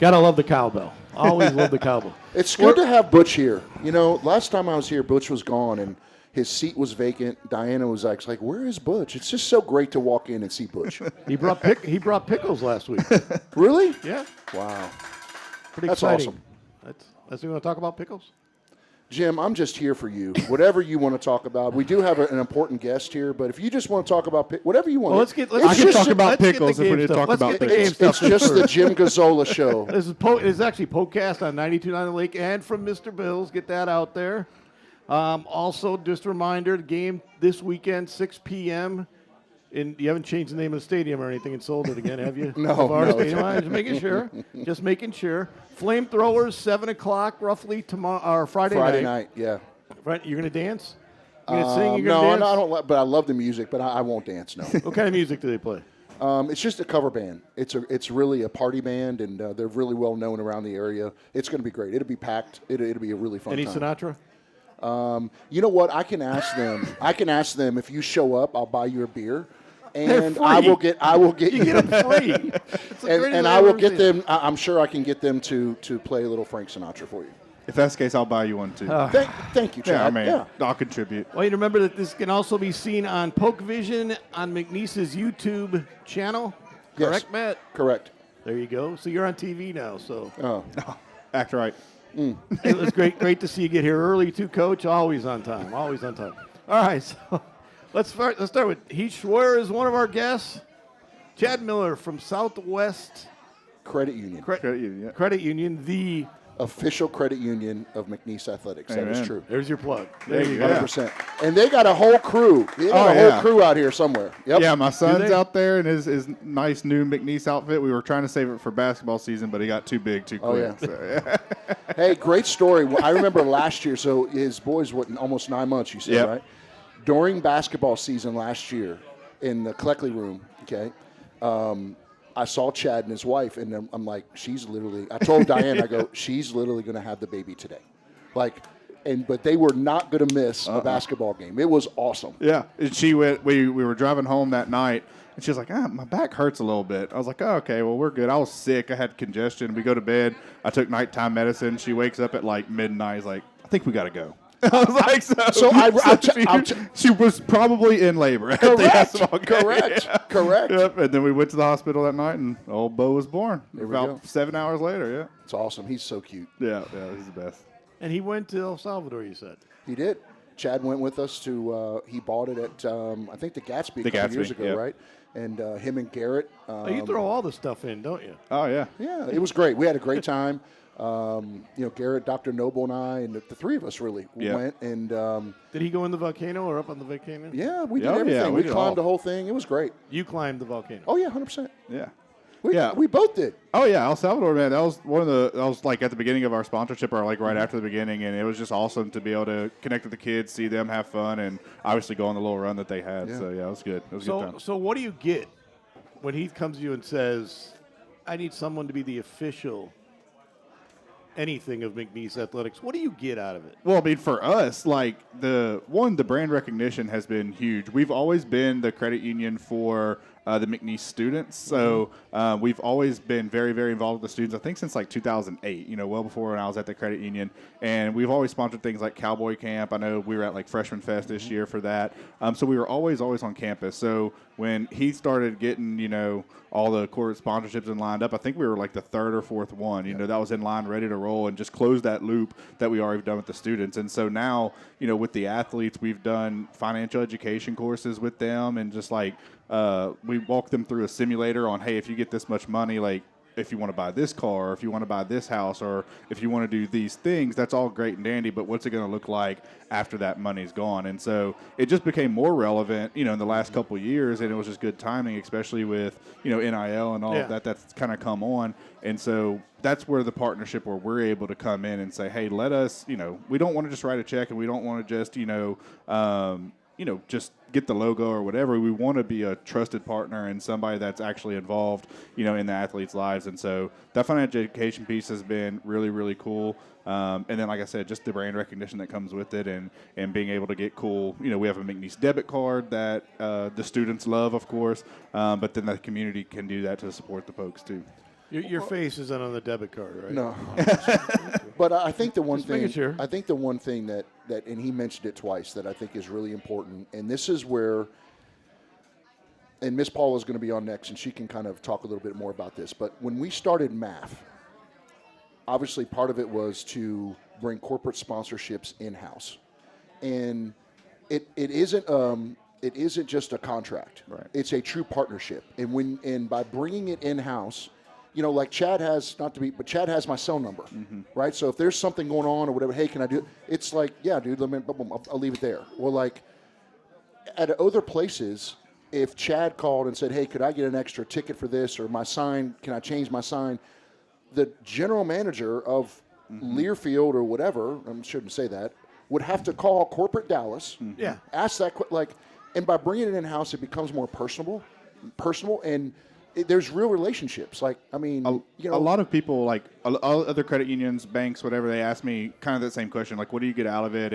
Gotta love the cowbell. Always love the cowbell. It's good to have Butch here. You know, last time I was here, Butch was gone, and his seat was vacant. Diana was like, where is Butch? It's just so great to walk in and see Butch. He brought pickles last week. Really? Yeah. Wow. Pretty That's exciting. awesome. That's you want to talk about pickles? Jim, I'm just here for you. Whatever you want to talk about. We do have an important guest here, but if you just want to talk about whatever you want. Well, I can talk about pickles if we need to talk about pickles. It's just the Jim Gazzola show. This is actually PokeCast on 92.9 The Lake and from Mr. Bill's. Get that out there. Also, just a reminder, the game this weekend, 6 p.m. You haven't changed the name of the stadium or anything and sold it again, have you? No. Just making sure. Flamethrowers, 7 o'clock roughly tomorrow or Friday night, yeah. Right, you're gonna dance? You're gonna sing? You're gonna no, dance? I don't. But I love the music, but I won't dance. No. What kind of music do they play? It's just a cover band. It's really a party band, and they're really well known around the area. It's going to be great. It'll be packed. It'll be a really fun Any time. Sinatra? You know what? I can ask them. If you show up, I'll buy you a beer, and free. I will get You get them free. It's the greatest and thing I I've will ever get seen. them. I'm sure I can get them to play a little Frank Sinatra for you. If that's the case, I'll buy you one too. Thank you, Chad. yeah, I mean, Yeah. I'll contribute. Well, you remember that this can also be seen on PokeVision on McNeese's YouTube channel. Yes. Correct, Matt? Correct. There you go. So you're on TV now. So Oh. Act right. it was great to see you get here early too, Coach. Always on time. Always on time. All right. So let's start with Heath Schwer is one of our guests. Chad Miller from Southwest Credit Union. Credit Union, the Official credit union of McNeese Athletics. That is Amen. true. there's your plug. There you go. 100%. And they got a whole crew. They got a whole crew out here somewhere. Yep. Yeah, my son's they? out there in his nice new McNeese outfit. We were trying to save it for basketball season, but he got too big too quick. yeah. So, yeah. Hey, great story. Well, I remember last year, so his boys, almost 9 months, you said, Yep. right? During basketball season last year in the Cleckley room, okay, I saw Chad and his wife, and I'm like, I told Diane, I go, she's literally going to have the baby today. But they were not going to miss a basketball game. It was awesome. Yeah, and she went. We were driving home that night, and she was like, my back hurts a little bit. I was like, oh, okay, well, we're good. I was sick. I had congestion. We go to bed. I took nighttime medicine. She wakes up at like midnight. She's like, I think we got to go. I was like, she was probably in labor at the basketball game. Correct. Yep, and then we went to the hospital that night, and old Bo was born. There we About go. 7 hours later, yeah. It's awesome. He's so cute. Yeah, he's the best. And he went to El Salvador, you said. He did. Chad went with us to, he bought it at, I think, the Gatsby a couple years ago, yeah. right? And him and Garrett. You throw all the stuff in, don't you? Oh, yeah. Yeah, it was great. We had a great time. Garrett, Dr. Noble, and I, and the three of us really went. And Did he go in the volcano or up on the volcano? yeah, we did Oh, yeah, everything. we We did climbed all. the whole thing. It was great. You climbed the volcano. Oh yeah, 100%. Yeah. We both did. Oh yeah, El Salvador, man. That was like at the beginning of our sponsorship, or like right after the beginning, and it was just awesome to be able to connect with the kids, see them have fun, and obviously go on the little run that they had. Yeah. So yeah, it was good. It was a good time. So what do you get when he comes to you and says, "I need someone to be the official anything of McNeese Athletics"? What do you get out of it? Well, I mean, for us, like the brand recognition has been huge. We've always been the credit union for the McNeese students. So we've always been very, very involved with the students, I think since like 2008, well before when I was at the credit union. And we've always sponsored things like Cowboy Camp. I know we were at like Freshman Fest this year for that. So we were always on campus. So when he started getting, all the corporate sponsorships and lined up, I think we were like the third or fourth one, that was in line, ready to roll, and just close that loop that we already done with the students. And so now, with the athletes, we've done financial education courses with them, and just like we walk them through a simulator on, hey, if you get this much money, like if you want to buy this car, or if you want to buy this house, or if you want to do these things, that's all great and dandy, but what's it going to look like after that money's gone? And so it just became more relevant, in the last couple of years, and it was just good timing, especially with, NIL and all of that that's kind of come on. And so that's where the partnership, where we're able to come in and say, hey, let us, we don't want to just write a check, and we don't want to just, just get the logo or whatever. We want to be a trusted partner and somebody that's actually involved, in the athletes' lives. And so that financial education piece has been really, really cool. And then, like I said, just the brand recognition that comes with it, and being able to get cool. We have a McNeese debit card that the students love, of course, but then the community can do that to support the folks too. Your face isn't on the debit card, right? No. But I think the one Just making thing sure. I think the one thing that and he mentioned it twice that I think is really important, and this is where, and Miss Paula is going to be on next, and she can kind of talk a little bit more about this. But when we started MAF, obviously part of it was to bring corporate sponsorships in-house, and it isn't just a contract. Right. It's a true partnership, and by bringing it in-house, you know, like Chad has, not to be, but Chad has my cell number, right? So if there's something going on or whatever, hey, can I do it? It's like, yeah, dude, let me, boom, I'll leave it there. Well, like at other places, if Chad called and said, hey, could I get an extra ticket for this, or my sign, can I change my sign? The general manager of Learfield or whatever, I shouldn't say that, would have to call corporate Dallas, Yeah. ask that, and by bringing it in-house, it becomes more personal, and there's real relationships. Like, I mean, you know, a lot of people, like other credit unions, banks, whatever, they ask me kind of the same question, like, what do you get out of it,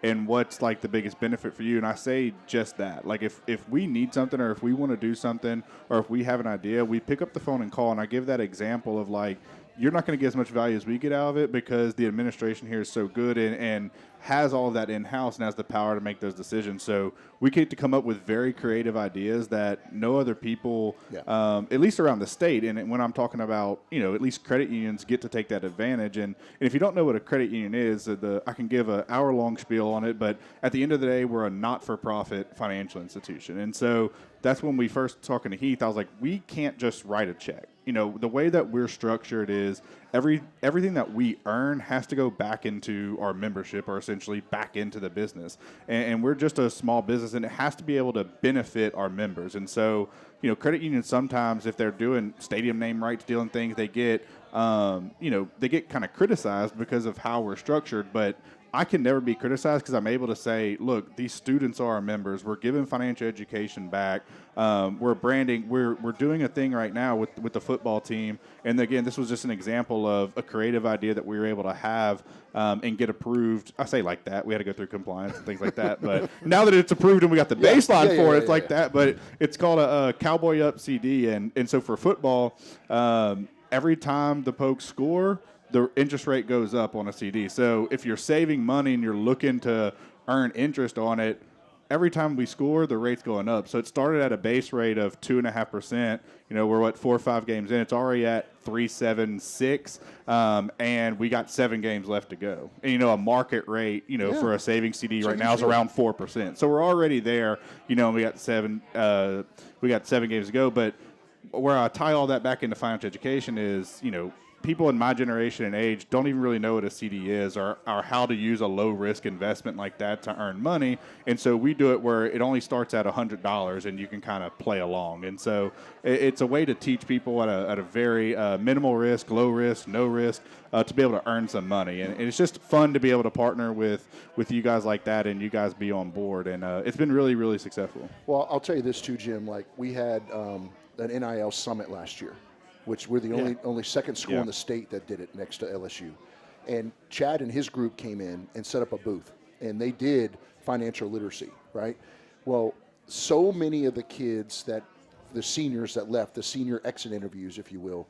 and what's like the biggest benefit for you? And I say just that. Like, if we need something, or if we want to do something, or if we have an idea, we pick up the phone and call. And I give that example of, like, you're not going to get as much value as we get out of it because the administration here is so good and has all of that in-house and has the power to make those decisions. So we get to come up with very creative ideas that no other people, at least around the state, and when I'm talking about, you know, at least credit unions get to take that advantage. And if you don't know what a credit union is, I can give an hour-long spiel on it, but at the end of the day, we're a not-for-profit financial institution. And so that's when we first talking to Heath, I was like, we can't just write a check. You know, the way that we're structured is everything that we earn has to go back into our membership, or essentially back into the business. And we're just a small business, and it has to be able to benefit our members. And so, you know, credit unions sometimes, if they're doing stadium name rights deal and things, they get, they get kind of criticized because of how we're structured. But I can never be criticized because I'm able to say, look, these students are our members. We're giving financial education back. We're branding. We're doing a thing right now with the football team. And again, this was just an example of a creative idea that we were able to have and get approved. I say like that. We had to go through compliance and things like that. But now that it's approved and we got the baseline for it, it's like that. But it's called a Cowboy Up CD. And so for football, every time the Pokes score, the interest rate goes up on a CD. So if you're saving money and you're looking to earn interest on it, every time we score, the rate's going up. So it started at a base rate of 2.5%. You know, we're 4 or 5 games in. It's already at 3.76, and we got 7 games left to go. And, you know, a market rate, you know, for a savings CD right now is around 4%. So we're already there. You know, we got 7 games to go. But where I tie all that back into financial education is, you know, people in my generation and age don't even really know what a CD is or how to use a low-risk investment like that to earn money. And so we do it where it only starts at $100 and you can kind of play along. And so it's a way to teach people at a very minimal risk, low risk, no risk, to be able to earn some money. And it's just fun to be able to partner with you guys like that and you guys be on board. And it's been really, really successful. Well, I'll tell you this too, Jim. Like, we had an NIL summit last year, which we're the only second school in the state that did it next to LSU. And Chad and his group came in and set up a booth, and they did financial literacy, right? Well, so many of the kids the seniors that left, the senior exit interviews, if you will,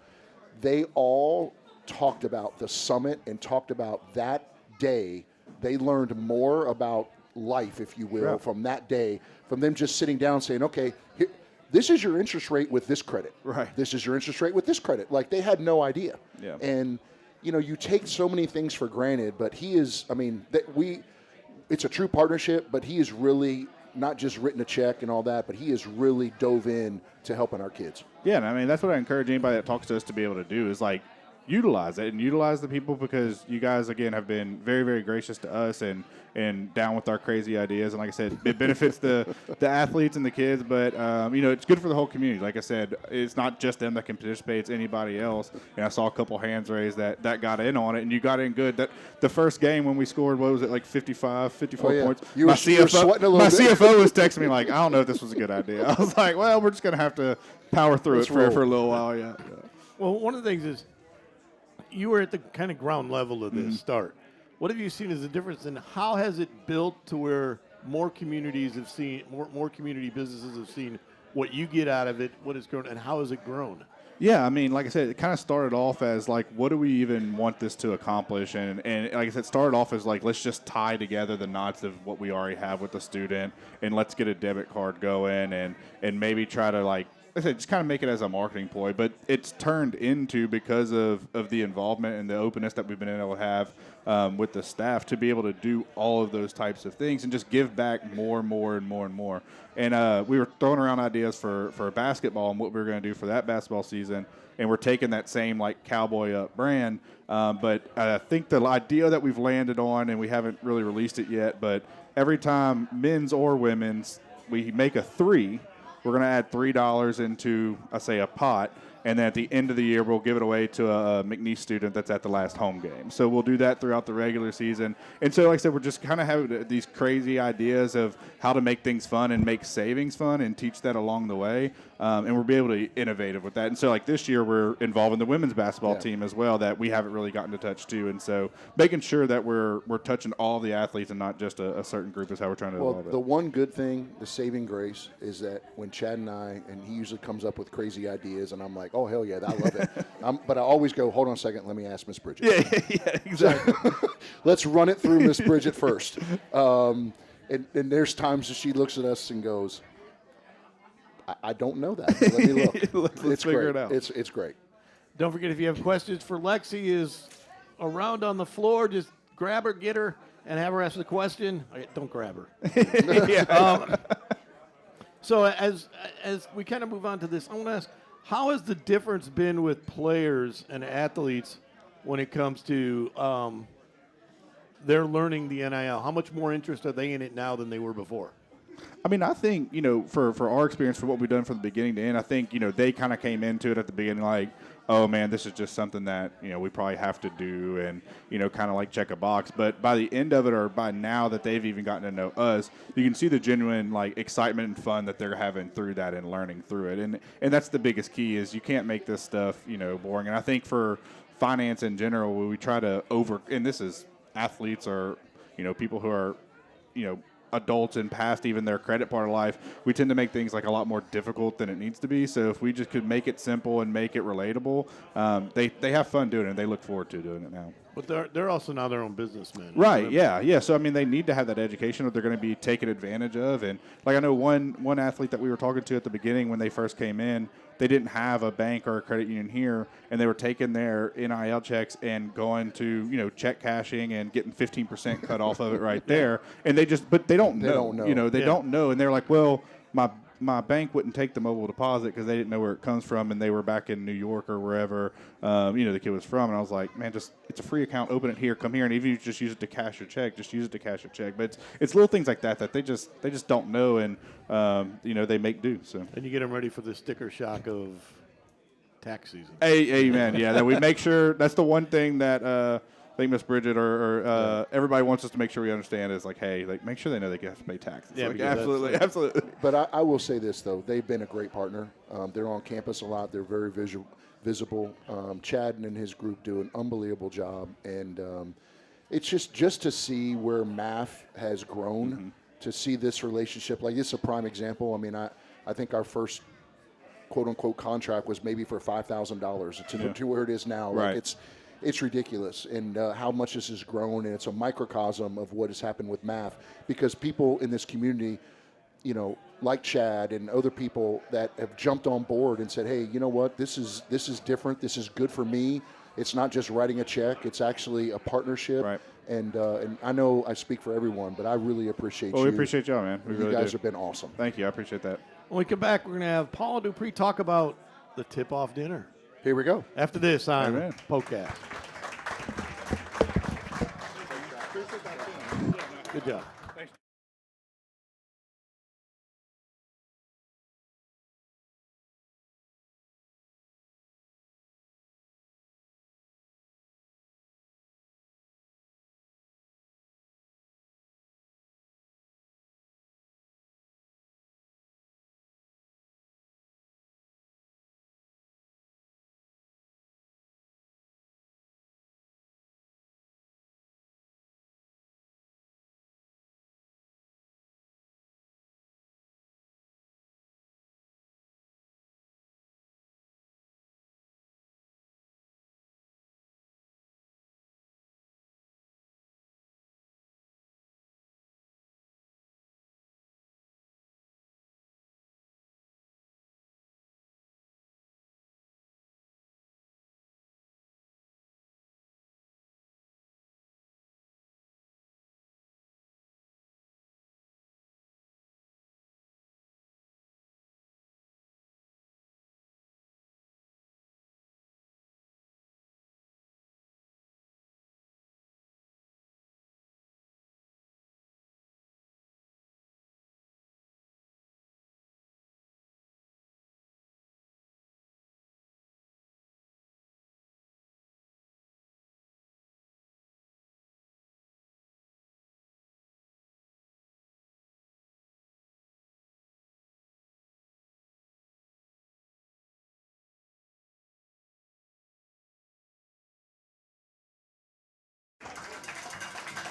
they all talked about the summit and talked about that day. They learned more about life, if you will, from that day, from them just sitting down saying, okay, here, this is your interest rate with this credit. Right. This is your interest rate with this credit. Like, they had no idea. Yeah. And, you know, you take so many things for granted, but he is, I mean, it's a true partnership, but he is really not just written a check and all that, but he has really dove in to helping our kids. Yeah, and I mean, that's what I encourage anybody that talks to us to be able to do is, like, utilize it and utilize the people, because you guys, again, have been very, very gracious to us and down with our crazy ideas. And like I said, it benefits the athletes and the kids, but, you know, it's good for the whole community. Like I said, it's not just them that can participate, it's anybody else. And I saw a couple hands raised that got in on it, and you got in good. That the first game when we scored, what was it, like 54 points? You were sweating a little bit. My CFO was texting me like, I don't know if this was a good idea. I was like, well, we're just going to have to power through it for a little while, yeah. Well, one of the things is, you were at the kind of ground level of this start. What have you seen as a difference, and how has it built to where more communities have seen, more community businesses have seen what you get out of it, what it's grown, and how has it grown? Yeah, I mean, like I said, it kind of started off as like, what do we even want this to accomplish? And like I said, it started off as like, let's just tie together the knots of what we already have with the student, and let's get a debit card going, and maybe try to like I said, just kind of make it as a marketing ploy. But it's turned into, because of the involvement and the openness that we've been able to have with the staff, to be able to do all of those types of things and just give back more and more and more and more. And we were throwing around ideas for basketball and what we were going to do for that basketball season. And we're taking that same like cowboy up brand. But I think the idea that we've landed on, and we haven't really released it yet, but every time men's or women's, we make a 3, we're going to add $3 into, a pot, and then at the end of the year, we'll give it away to a McNeese student that's at the last home game. So we'll do that throughout the regular season. And so, like I said, we're just kind of having these crazy ideas of how to make things fun and make savings fun and teach that along the way. And we'll be able to be innovative with that. And so, like this year, we're involving the women's basketball team as well that we haven't really gotten to touch too. And so making sure that we're touching all the athletes and not just a certain group is how we're trying to evolve it. The one good thing, the saving grace, is that when Chad and he usually comes up with crazy ideas, and I'm like, oh, hell yeah, I love it. But I always go, hold on a second, let me ask Miss Bridget. Yeah, exactly. Let's run it through Miss Bridget first. And there's times that she looks at us and goes, I don't know that. Let me look. Let's figure it out. It's great. Don't forget, if you have questions for Lexi, is around on the floor. Just grab her, get her, and have her ask the question. Don't grab her. So as we kind of move on to this, I want to ask, how has the difference been with players and athletes when it comes to their learning the NIL? How much more interest are they in it now than they were before? I mean, I think, for our experience, for what we've done from the beginning to end, I think, they kind of came into it at the beginning like, oh, man, this is just something that, we probably have to do and, kind of like check a box. But by the end of it, or by now that they've even gotten to know us, you can see the genuine, like, excitement and fun that they're having through that and learning through it. And that's the biggest key, is you can't make this stuff, boring. And I think for finance in general, we try to and this is athletes or, people who are, adults and past even their credit part of life, we tend to make things like a lot more difficult than it needs to be. So if we just could make it simple and make it relatable, they have fun doing it, and they look forward to doing it now. But they're also now their own businessmen. Right, yeah. So, I mean, they need to have that education, or they're going to be taken advantage of. And, like, I know one athlete that we were talking to at the beginning when they first came in, they didn't have a bank or a credit union here, and they were taking their NIL checks and going to, check cashing and getting 15% cut off of it right there. And they don't know. They don't know. And they're like, well, my bank wouldn't take the mobile deposit because they didn't know where it comes from, and they were back in New York or wherever the kid was from. And I was like, man, it's a free account. Open it here, come here, and even if you just use it to cash your check, just use it to cash your check. But it's little things like that they just don't know, and they make do. So. And you get them ready for the sticker shock of tax season. Amen. Yeah, that we make sure. That's the one thing that. I think Miss Bridget or everybody wants us to make sure we understand is like, hey, like make sure they know they have to pay taxes. Yeah, like, absolutely. But I will say this though, they've been a great partner. They're on campus a lot. They're very visible. Chad and his group do an unbelievable job, and it's just to see where math has grown, to see this relationship. Like this is a prime example. I mean, I think our first quote unquote contract was maybe for $5,000 to where it is now. Right. Like it's ridiculous, and how much this has grown, and it's a microcosm of what has happened with math, because people in this community, like Chad and other people that have jumped on board and said, hey, you know what, this is different, this is good for me. It's not just writing a check, it's actually a partnership. Right. And I know I speak for everyone, but I really appreciate you. Well, we appreciate y'all, man. You guys have been awesome. Thank you. I appreciate that. When we come back, we're going to have Paula Dupree talk about the tip-off dinner. Here we go. After this on Amen. PokeCast. Good job.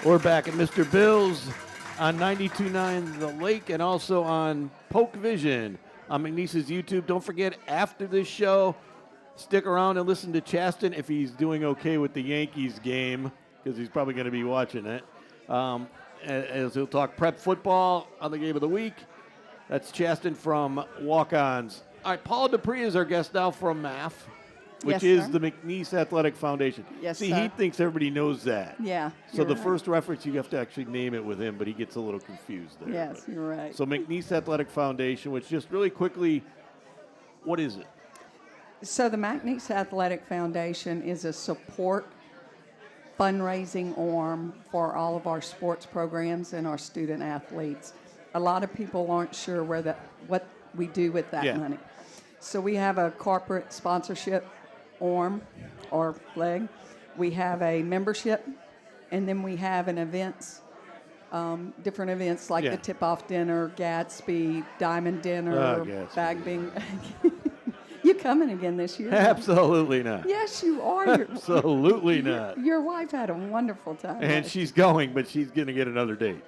We're back at Mr. Bill's on 92.9 The Lake and also on PokeVision on McNeese's YouTube. Don't forget, after this show, stick around and listen to Chaston if he's doing okay with the Yankees game, because he's probably going to be watching it. As he'll talk prep football on the game of the week. That's Chaston from Walk-Ons. All right, Paul Dupree is our guest now from MAF, which Yes, is sir. the McNeese Athletic Foundation. Yes, See, sir. he thinks everybody knows that. Yeah. So you're the right. first reference, you have to actually name it with him, but he gets a little confused there. Yes, But- you're right. So McNeese Athletic Foundation, which just really quickly, what is it? So the McNeese Athletic Foundation is a support fundraising arm for all of our sports programs and our student athletes. A lot of people aren't sure what we do with that Yeah. money. So we have a corporate sponsorship arm or leg. We have a membership, and then we have an events, different events like Yeah. the tip-off dinner, Gatsby, Diamond Dinner, Gatsby. Bag Bing. You coming again this year? Absolutely not. Yes, you are. Absolutely not. Your wife had a wonderful time. And last she's going, but she's going to get another date.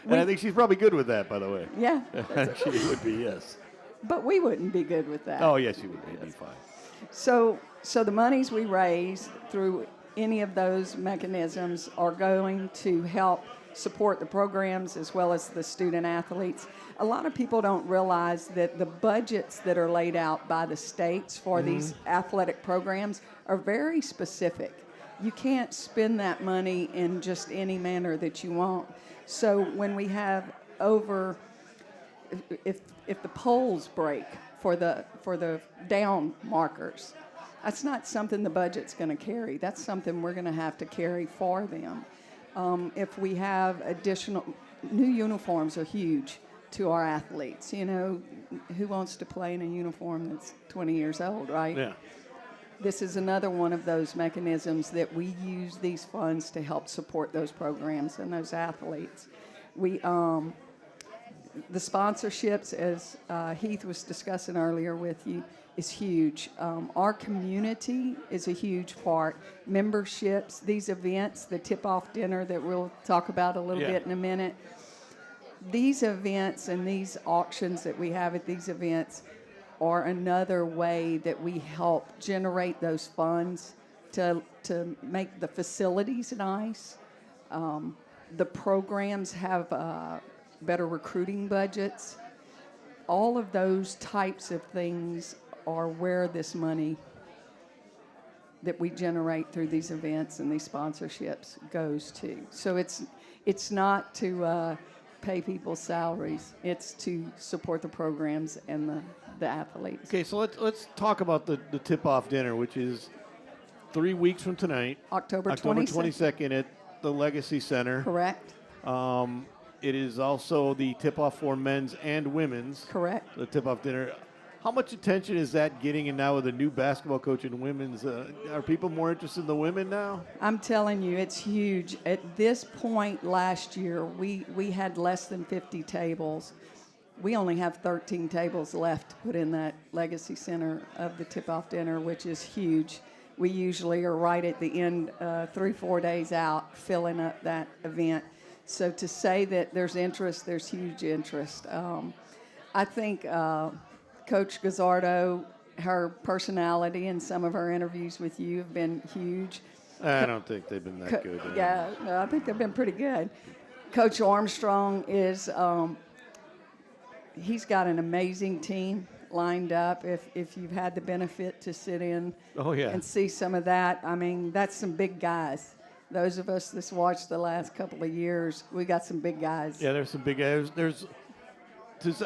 And I think she's probably good with that, by the way. Yeah, She would be, yes. but we wouldn't be good with that. Oh, yes, she would be. It'd be fine. So the monies we raise through any of those mechanisms are going to help support the programs as well as the student athletes. A lot of people don't realize that the budgets that are laid out by the states for these athletic programs are very specific. You can't spend that money in just any manner that you want. So when we have if the polls break for the down markers, that's not something the budget's going to carry. That's something we're going to have to carry for them. If we have additional new uniforms are huge to our athletes. You know, who wants to play in a uniform that's 20 years old, right? Yeah. This is another one of those mechanisms that we use these funds to help support those programs and those athletes. We, the sponsorships, as Heath was discussing earlier with you, is huge. Our community is a huge part. Memberships, these events, the tip-off dinner that we'll talk about a little Yeah. bit in a minute. These events and these auctions that we have at these events are another way that we help generate those funds to make the facilities nice. The programs have better recruiting budgets. All of those types of things are where this money that we generate through these events and these sponsorships goes to. So it's not to pay people's salaries. It's to support the programs and the athletes. Okay, so let's talk about the tip-off dinner, which is 3 weeks from tonight. October 22nd at the Legacy Center. Correct? It is also the tip-off for men's and women's. Correct. The tip-off dinner. How much attention is that getting? And now with a new basketball coach in women's, are people more interested in the women now? I'm telling you, it's huge. At this point last year, we had less than 50 tables. We only have 13 tables left to put in that Legacy Center of the tip-off dinner, which is huge. We usually are right at the end, 3-4 days out, filling up that event. So to say that there's interest, there's huge interest. I think Coach Gazzardo, her personality and some of her interviews with you have been huge. I don't think they've been that good. Yeah, no, I think they've been pretty good. Coach Armstrong is, he's got an amazing team lined up. If you've had the benefit to sit in and see some of that, I mean, that's some big guys. Those of us that's watched the last couple of years, we got some big guys. Yeah, there's some big guys.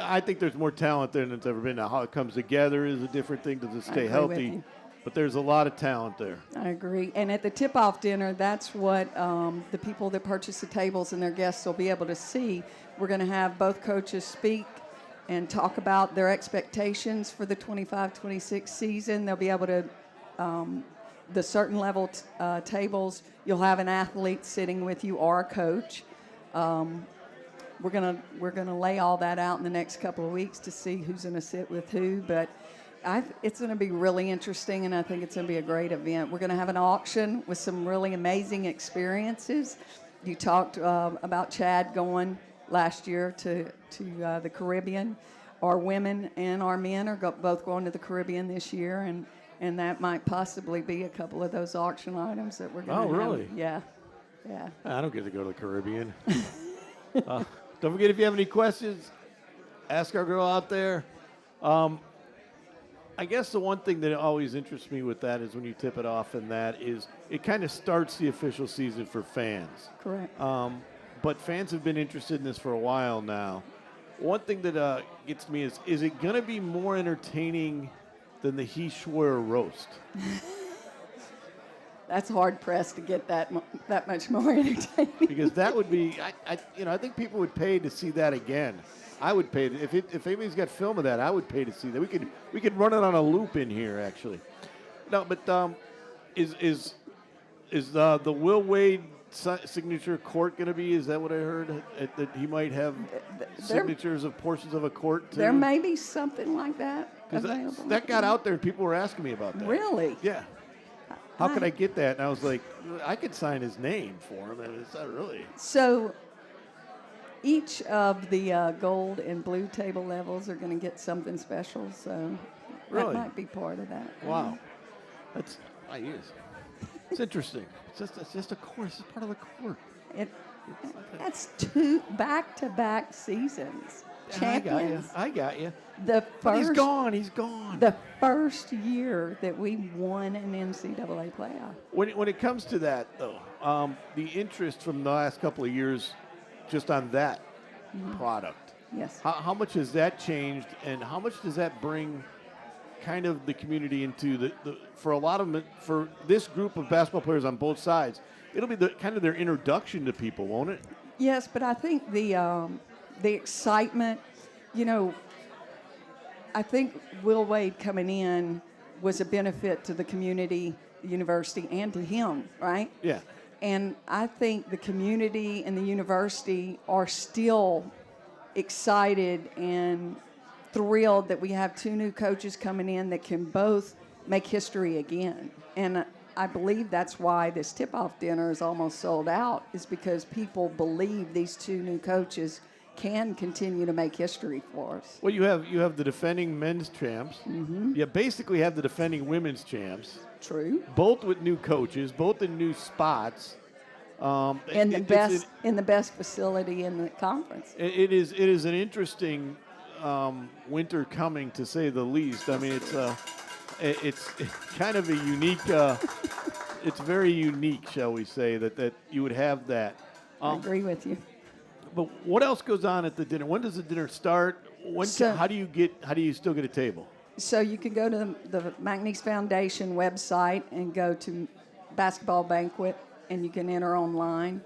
I think there's more talent there than it's ever been. Now, how it comes together is a different thing. Does it stay agree with healthy? you. But there's a lot of talent there. I agree. And at the tip-off dinner, that's what the people that purchase the tables and their guests will be able to see. We're going to have both coaches speak and talk about their expectations for the 25-26 season. They'll be able to, the certain level tables, you'll have an athlete sitting with you or a coach. We're gonna lay all that out in the next couple of weeks to see who's going to sit with who. But It's going to be really interesting, and I think it's going to be a great event. We're going to have an auction with some really amazing experiences. You talked about Chad going last year to the Caribbean. Our women and our men are both going to the Caribbean this year, and that might possibly be a couple of those auction items that we're going to have. Oh, really? Yeah. Yeah. I don't get to go to the Caribbean. Don't forget, if you have any questions, ask our girl out there. I guess the one thing that always interests me with that is when you tip it off, and that is it kind of starts the official season for fans. Correct. But fans have been interested in this for a while now. One thing that gets to me is it going to be more entertaining than the He Schwer roast? That's hard pressed to get that much more entertaining. Because that would be, I think people would pay to see that again. I would pay if anybody's got film of that. I would pay to see that. We could run it on a loop in here actually. No, but is the Will Wade signature court going to be? Is that what I heard? That he might have signatures of portions of a court too? There may be something like that available. That got out there and people were asking me about that. Really? Yeah. How could I get that? And I was like, I could sign his name for him. And it's not really. So each of the gold and blue table levels are going to get something special. So Really? that might be part of that. Wow. That's it's interesting. It's just a course. It's part of the court. That's 2 back-to-back seasons. Champions. I got you. The But he's first, gone. He's gone. the first year that we won an NCAA playoff. When it comes to that, though, the interest from the last couple of years just on that product, Yes. how much has that changed, and how much does that bring kind of the community into the for a lot of them, for this group of basketball players on both sides, it'll be kind of their introduction to people, won't it? Yes, but I think the excitement, I think Will Wade coming in was a benefit to the community, the university, and to him, right? Yeah. And I think the community and the university are still excited and thrilled that we have 2 new coaches coming in that can both make history again. And I believe that's why this tip-off dinner is almost sold out, is because people believe these 2 new coaches can continue to make history for us. Well, you have the defending men's champs. Mm-hmm. You basically have the defending women's champs. True. Both with new coaches, both in new spots. In the best facility in the conference. It is an interesting winter coming, to say the least. I mean, it's kind of a unique. It's very unique, shall we say, that you would have that. I agree with you. But what else goes on at the dinner? When does the dinner start? How do you still get a table? So you can go to the McNeese Foundation website and go to basketball banquet, and you can enter online.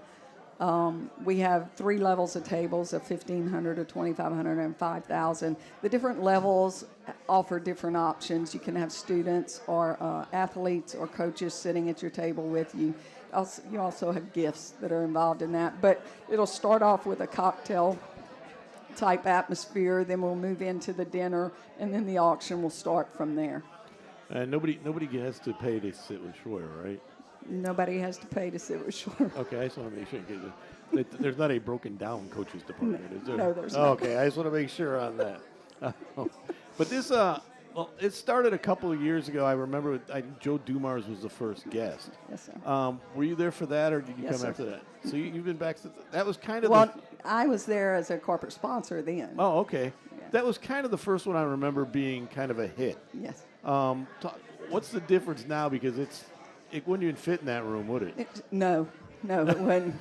We have 3 levels of tables, of 1,500 to 2,500 and 5,000. The different levels offer different options. You can have students or athletes or coaches sitting at your table with you. You also have gifts that are involved in that. But it'll start off with a cocktail type atmosphere, then we'll move into the dinner, and then the auction will start from there. And nobody has to pay to sit with Schwer, right? Nobody has to pay to sit with Schwer. Okay, I just want to make sure. There's not a broken down coaches department, is there? No, there's not. Okay, I just want to make sure on that. But this, it started a couple of years ago. I remember Joe Dumars was the first guest. Yes, sir. Were you there for that, or did you Yes, come sir. after that? So you've been back since. That was kind of Well, I was there as a corporate sponsor then. Oh, okay. Yeah. That was kind of the first one I remember being kind of a hit. Yes. What's the difference now? Because it wouldn't even fit in that room, would it? No, it wouldn't.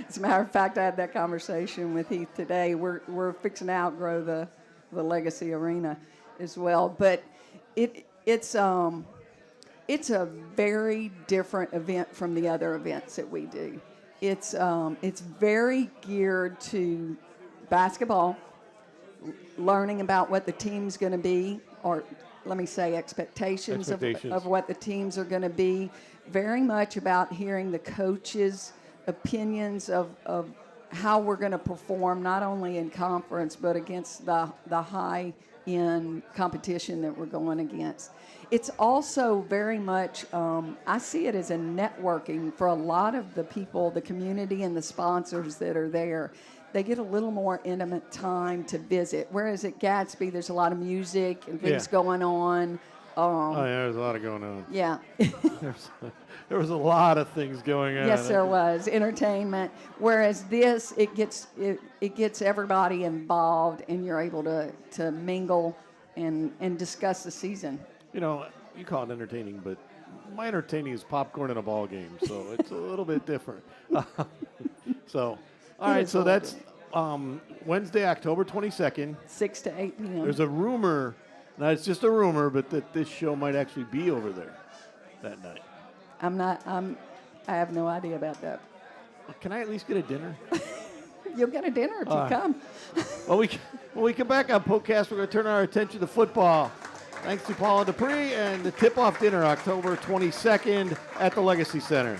As a matter of fact, I had that conversation with Heath today. We're fixing to outgrow the Legacy Arena as well, but it's a very different event from the other events that we do. It's very geared to basketball, learning about what the team's going to be, or let me say expectations. Of what the teams are going to be. Very much about hearing the coaches' opinions of how we're going to perform not only in conference but against the high end competition that we're going against. It's also very much, I see it as a networking for a lot of the people, the community and the sponsors that are there. They get a little more intimate time to visit, whereas at Gatsby there's a lot of music and things going on. Oh, yeah, there's a lot of going on. Yeah. There was a lot of things going on. Yes, there was entertainment. Whereas this, it gets everybody involved, and you're able to mingle and discuss the season. You know, you call it entertaining, but my entertaining is popcorn in a ball game, so it's a little bit different. So, all right, so that's Wednesday, October 22nd. 6 to 8 p.m. There's a rumor, now it's just a rumor, but that this show might actually be over there that night. I have no idea about that. Can I at least get a dinner? You'll get a dinner if you come. When we come back on PokeCast, we're going to turn our attention to football. Thanks to Paula Dupree and the tip-off dinner, October 22nd at the Legacy Center.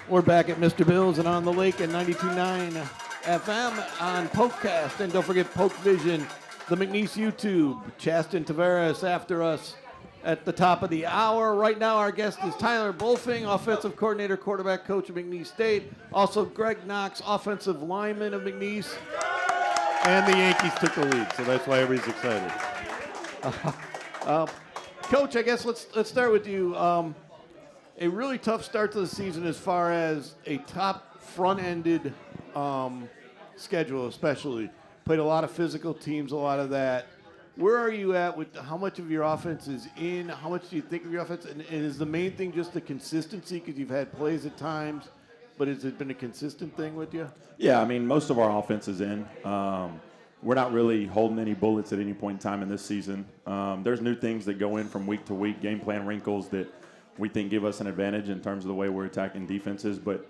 We're back at Mr. Bill's and on the lake at 92.9 FM on PokeCast. And don't forget PokeVision, the McNeese YouTube. Chaston Tavares after us at the top of the hour. Right now, our guest is Tyler Bolfing, offensive coordinator, quarterback coach of McNeese State. Also, Greg Knox, offensive lineman of McNeese. And the Yankees took the lead, so that's why everybody's excited. Coach, I guess let's start with you. A really tough start to the season as far as a top front-ended schedule, especially. Played a lot of physical teams, a lot of that. Where are you at with how much of your offense is in? How much do you think of your offense? And is the main thing just the consistency because you've had plays at times, but has it been a consistent thing with you? Yeah, I mean, most of our offense is in. We're not really holding any bullets at any point in time in this season. There's new things that go in from week to week, game plan wrinkles that we think give us an advantage in terms of the way we're attacking defenses, but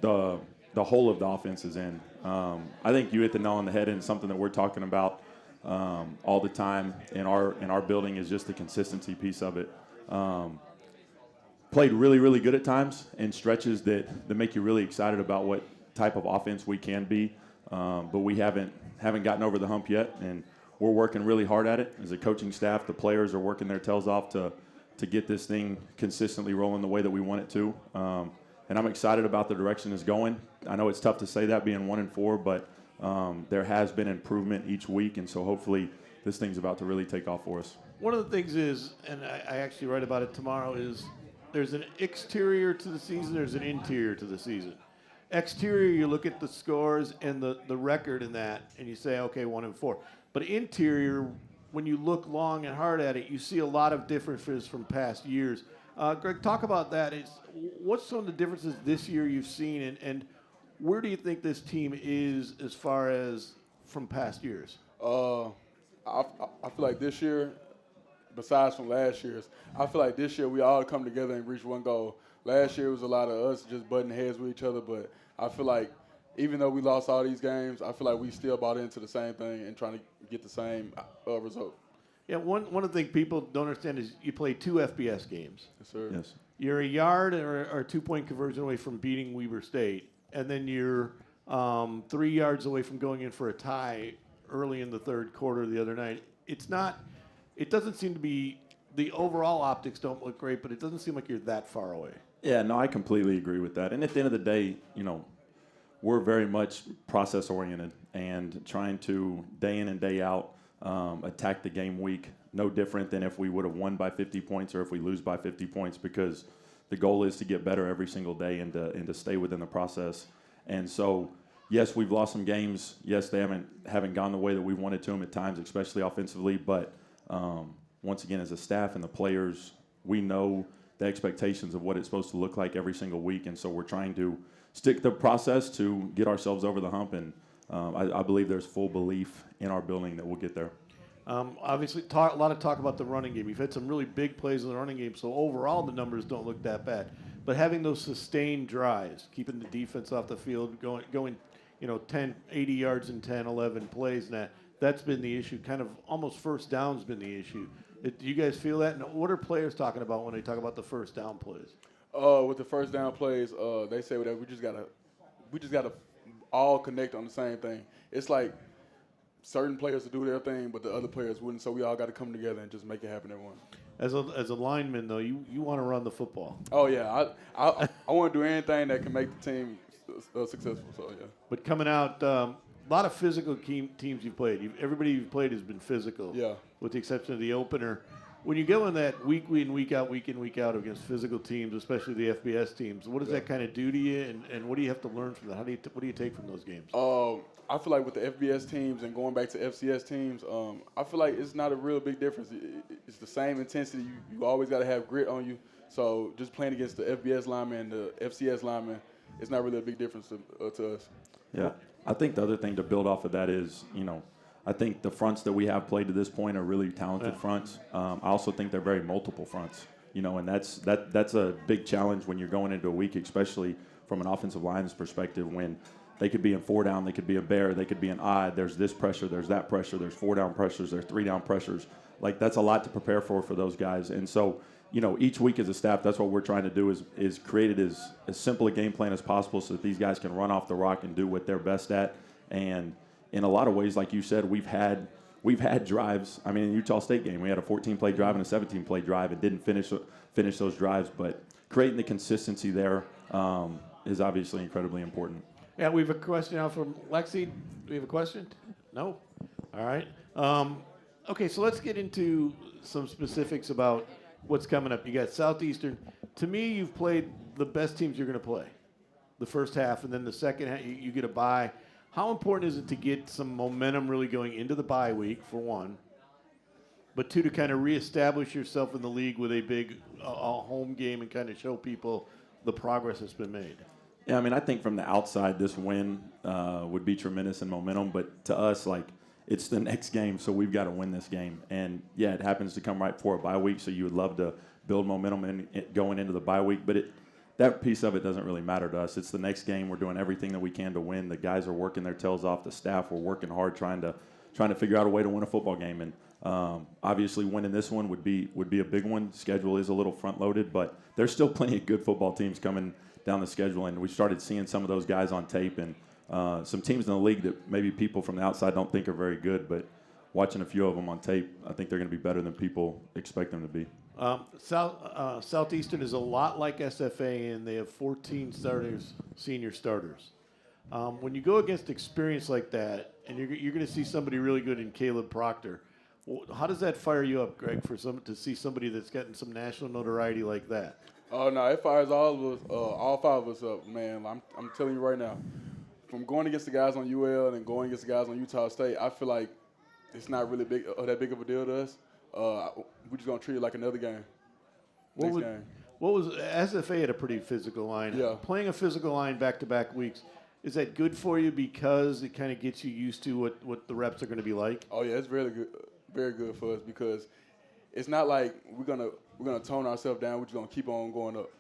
the whole of the offense is in. I think you hit the nail on the head, and something that we're talking about all the time in our building is just the consistency piece of it. Played really, really good at times in stretches that make you really excited about what type of offense we can be, but we haven't gotten over the hump yet, and we're working really hard at it. As a coaching staff, the players are working their tails off to get this thing consistently rolling the way that we want it to. and I'm excited about the direction it's going. I know it's tough to say that being 1-4, but there has been improvement each week, and so hopefully this thing's about to really take off for us. One of the things is, and I actually write about it tomorrow, is there's an exterior to the season, there's an interior to the season. Exterior, you look at the scores and the record in that, and you say, okay, 1-4. But interior, when you look long and hard at it, you see a lot of differences from past years. Greg, talk about that. What's some of the differences this year you've seen, and where do you think this team is as far as from past years? I feel like this year, besides from last year's, I feel like this year we all come together and reach one goal. Last year was a lot of us just butting heads with each other, but I feel like even though we lost all these games, I feel like we still bought into the same thing and trying to get the same result. Yeah, one of the things people don't understand is you play 2 FBS games. Yes, sir. Yes. You're a yard or 2-point conversion away from beating Weber State, and then you're 3 yards away from going in for a tie early in the third quarter the other night. It doesn't seem to be, the overall optics don't look great, but it doesn't seem like you're that far away. Yeah, no, I completely agree with that. And at the end of the day, we're very much process oriented and trying to day in and day out attack the game week. No different than if we would have won by 50 points or if we lose by 50 points, because the goal is to get better every single day and to stay within the process. And so, yes, we've lost some games. Yes, they haven't gone the way that we wanted to them at times, especially offensively. But once again, as a staff and the players, we know the expectations of what it's supposed to look like every single week. And so we're trying to stick the process to get ourselves over the hump. And I believe there's full belief in our building that we'll get there. Obviously, a lot of talk about the running game. You've had some really big plays in the running game, so overall the numbers don't look that bad. But having those sustained drives, keeping the defense off the field, going 10, 80 yards in 10, 11 plays, and that's been the issue. Kind of almost first down's been the issue. Do you guys feel that? And what are players talking about when they talk about the first down plays? With the first down plays, they say that we just gotta all connect on the same thing. It's like certain players will do their thing, but the other players wouldn't. So we all got to come together and just make it happen at once. As a lineman, though, you want to run the football. Oh yeah, I want to do anything that can make the team successful. So yeah. But coming out, a lot of physical teams you've played. Everybody you've played has been physical. Yeah. With the exception of the opener. When you go in that week in, week out against physical teams, especially the FBS teams, what does that kind of do to you, and what do you have to learn from that? What do you take from those games? I feel like with the FBS teams and going back to FCS teams, I feel like it's not a real big difference. It's the same intensity. You always got to have grit on you. So just playing against the FBS lineman and the FCS lineman, it's not really a big difference to us. Yeah. I think the other thing to build off of that is, I think the fronts that we have played to this point are really talented fronts. I also think they're very multiple fronts, and that's a big challenge when you're going into a week, especially from an offensive line's perspective, when they could be in 4 down, they could be a bear, they could be an I. There's this pressure, there's that pressure, there's 4 down pressures, there's 3 down pressures. Like, that's a lot to prepare for those guys. And so, each week as a staff, that's what we're trying to do is create it as simple a game plan as possible so that these guys can run off the rock and do what they're best at. And in a lot of ways, like you said, we've had drives. I mean, in the Utah State game, we had a 14-play drive and a 17-play drive and didn't finish those drives. But creating the consistency there is obviously incredibly important. Yeah, we have a question now from Lexi. Do we have a question? No? All right. Okay, so let's get into some specifics about what's coming up. You got Southeastern. To me, you've played the best teams you're going to play the first half, and then the second half you get a bye. How important is it to get some momentum really going into the bye week, for one, but two, to kind of reestablish yourself in the league with a big home game and kind of show people the progress that's been made? Yeah, I mean, I think from the outside, this win would be tremendous in momentum, but to us, it's the next game, so we've got to win this game. And, yeah, it happens to come right before a bye week, so you would love to build momentum going into the bye week, but that piece of it doesn't really matter to us. It's the next game. We're doing everything that we can to win. The guys are working their tails off. The staff, we're working hard trying to figure out a way to win a football game. And obviously winning this one would be a big one. Schedule is a little front-loaded, but there's still plenty of good football teams coming down the schedule, and we started seeing some of those guys on tape and some teams in the league that maybe people from the outside don't think are very good, but watching a few of them on tape, I think they're going to be better than people expect them to be. Southeastern is a lot like SFA, and they have 14 starters, senior starters. When you go against experience like that, and you're going to see somebody really good in Caleb Proctor, how does that fire you up, Greg, to see somebody that's gotten some national notoriety like that? Oh no, it fires all 5 of us up, man. I'm telling you right now, from going against the guys on UL and going against the guys on Utah State, I feel like it's not really that big of a deal to us. We're just gonna treat it like another game. What was SFA had a pretty physical line? Yeah. Playing a physical line back-to-back weeks, is that good for you because it kind of gets you used to what the reps are going to be like? Oh yeah, it's very good for us because it's not like we're gonna tone ourselves down. We're just gonna keep on going up.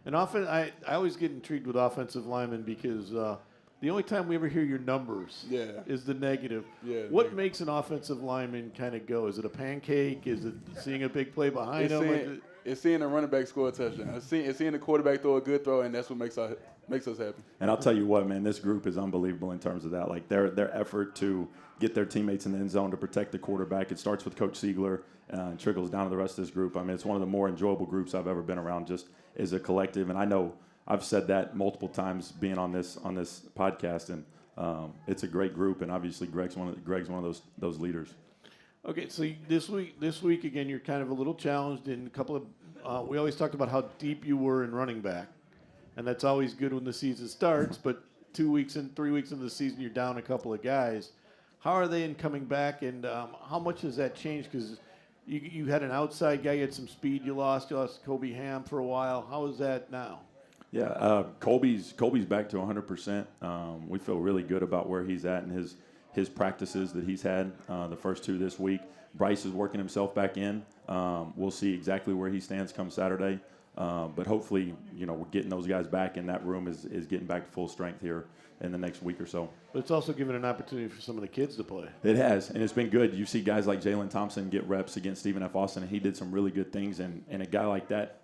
And often, I always get intrigued with offensive linemen because the only time we ever hear your numbers is the negative. Yeah, what makes an offensive lineman kind of go? Is it a pancake? Is it seeing a big play behind him? It's seeing a running back score a touchdown. It's seeing the quarterback throw a good throw, and that's what makes us happy. And I'll tell you what, man, this group is unbelievable in terms of that. Like their effort to get their teammates in the end zone to protect the quarterback. It starts with Coach Siegler and trickles down to the rest of this group. I mean, it's one of the more enjoyable groups I've ever been around, just as a collective. And I know I've said that multiple times being on this podcast, and it's a great group. And obviously, Greg's one of those leaders. Okay, so this week again, you're kind of a little challenged in a couple of. We always talked about how deep you were in running back, and that's always good when the season starts. But 3 weeks into the season, you're down a couple of guys. How are they in coming back, and how much has that changed? Because you had an outside guy, you had some speed. You lost Kobe Ham for a while. How is that now? Yeah, Colby's back to 100%. We feel really good about where he's at and his practices that he's had the first 2 this week. Bryce is working himself back in. We'll see exactly where he stands come Saturday. But hopefully, we're getting those guys back, and that room is getting back to full strength here in the next week or so. But it's also given an opportunity for some of the kids to play. It has, and it's been good. You see guys like Jalen Thompson get reps against Stephen F. Austin, and he did some really good things. And a guy like that,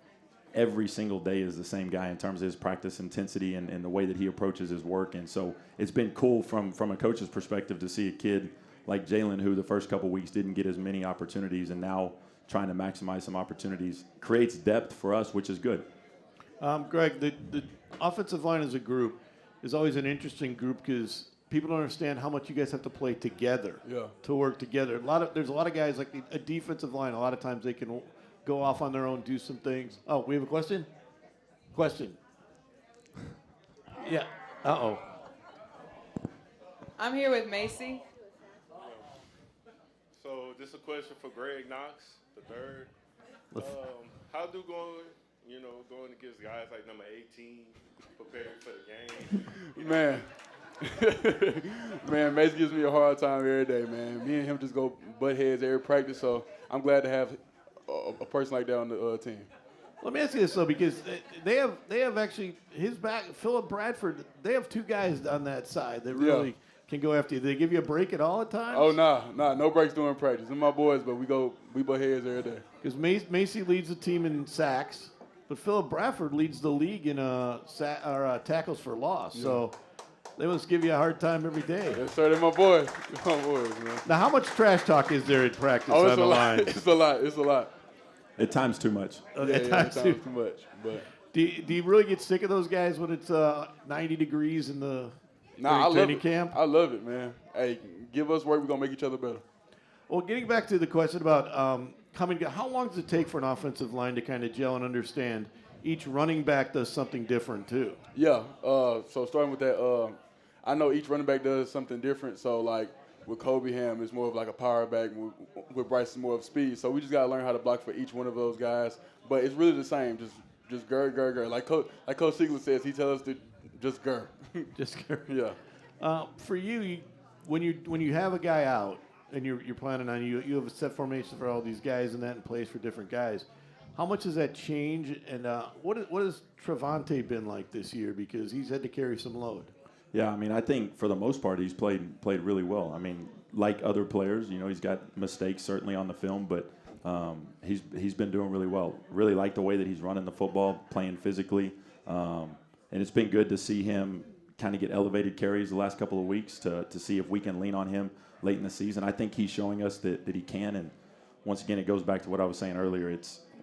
every single day is the same guy in terms of his practice intensity and the way that he approaches his work. And so it's been cool from a coach's perspective to see a kid like Jalen, who the first couple weeks didn't get as many opportunities, and now trying to maximize some opportunities, creates depth for us, which is good. Greg, the offensive line as a group is always an interesting group because people don't understand how much you guys have to play together to work together. There's a lot of guys like a defensive line. A lot of times they can go off on their own, do some things. Oh, we have a question? Question. Yeah. Uh-oh. I'm here with Macy. So this is a question for Greg Knox, the third. How do going against guys like number 18, preparing for the game? Man, Mason gives me a hard time every day, man. Me and him just go butt heads every practice, so I'm glad to have a person like that on the team. Let me ask you this though, because they have actually his back, Philip Bradford. They have 2 guys on that side that really can go after you. Do they give you a break at all at times? Oh no breaks during practice. They're my boys, but we butt heads every day. Because Macy leads the team in sacks, but Philip Bradford leads the league in tackles for loss. Yeah. So they must give you a hard time every day. Yes, sir. They're my boys. They're my boys, man. Now, how much trash talk is there at practice on the line? It's a lot. At times too much. At times too much. But do you really get sick of those guys when it's 90 degrees in the training camp? I love it, man. Hey, give us work. We're going to make each other better. Well, getting back to the question about how long does it take for an offensive line to kind of gel and understand each running back does something different too? Yeah. So starting with that, I know each running back does something different. So, like, with Kobe Ham, it's more of like a power back. With Bryce, it's more of speed. So we just got to learn how to block for each one of those guys. But it's really the same. Just gur. Like Coach Siegler says, he tells us to just gur. Just gur. Yeah. For you, when you have a guy out and you're planning on you have a set formation for all these guys and that in place for different guys. How much does that change? And what has Trevante been like this year? Because he's had to carry some load. Yeah, I mean, I think for the most part he's played really well. I mean, like other players, he's got mistakes certainly on the film, but he's been doing really well. Really like the way that he's running the football, playing physically, and it's been good to see him kind of get elevated carries the last couple of weeks to see if we can lean on him late in the season. I think he's showing us that he can, and once again, it goes back to what I was saying earlier.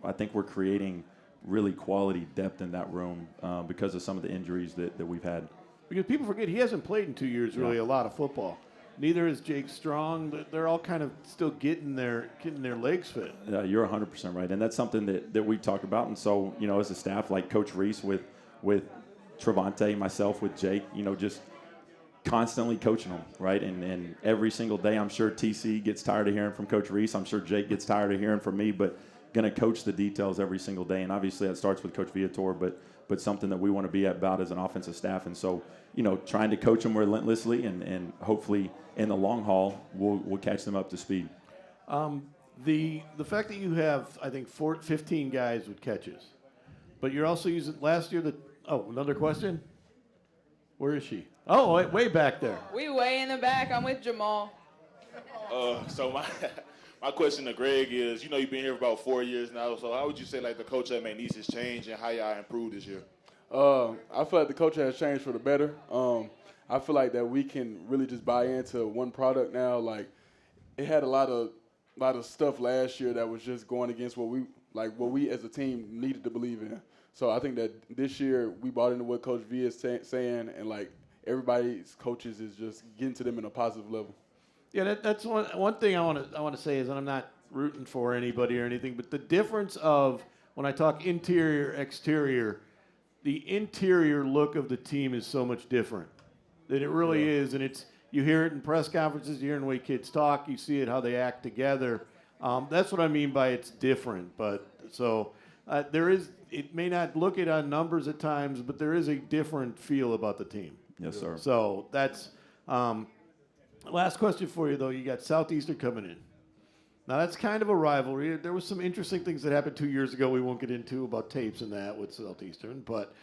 I think we're creating really quality depth in that room because of some of the injuries that we've had. Because people forget he hasn't played in 2 years really a lot of football. Neither is Jake Strong. They're all kind of still getting their legs fit. You're 100% right, and that's something that we talk about. And so, as a staff, like Coach Reese with Trevante, myself with Jake, just constantly coaching them, right? And every single day, I'm sure TC gets tired of hearing from Coach Reese. I'm sure Jake gets tired of hearing from me, but going to coach the details every single day. And obviously that starts with Coach Viator, but something that we want to be about as an offensive staff. And so, trying to coach them relentlessly and hopefully in the long haul, we'll catch them up to speed. The fact that you have, I think, 15 guys with catches, but you're also using last year another question? Where is she? Oh, way back there. We way in the back. I'm with Jamal. So my question to Greg is, you've been here for about 4 years now, so how would you say, like, the culture at McNeese has changed and how y'all improved this year? I feel like the culture has changed for the better. I feel like that we can really just buy into one product now. Like, it had a lot of stuff last year that was just going against what we as a team needed to believe in. So I think that this year we bought into what Coach V is saying, and like everybody's coaches is just getting to them in a positive level. Yeah, that's one thing I want to say is that I'm not rooting for anybody or anything, but the difference of when I talk interior, exterior, the interior look of the team is so much different than it really is, and you hear it in press conferences, you hear it in the way kids talk, you see it how they act together. That's what I mean by it's different. But so there is. It may not look it on numbers at times, but there is a different feel about the team. Yes, sir. So that's last question for you, though. You got Southeastern coming in. Now, that's kind of a rivalry. There was some interesting things that happened 2 years ago we won't get into about tapes and that with Southeastern. But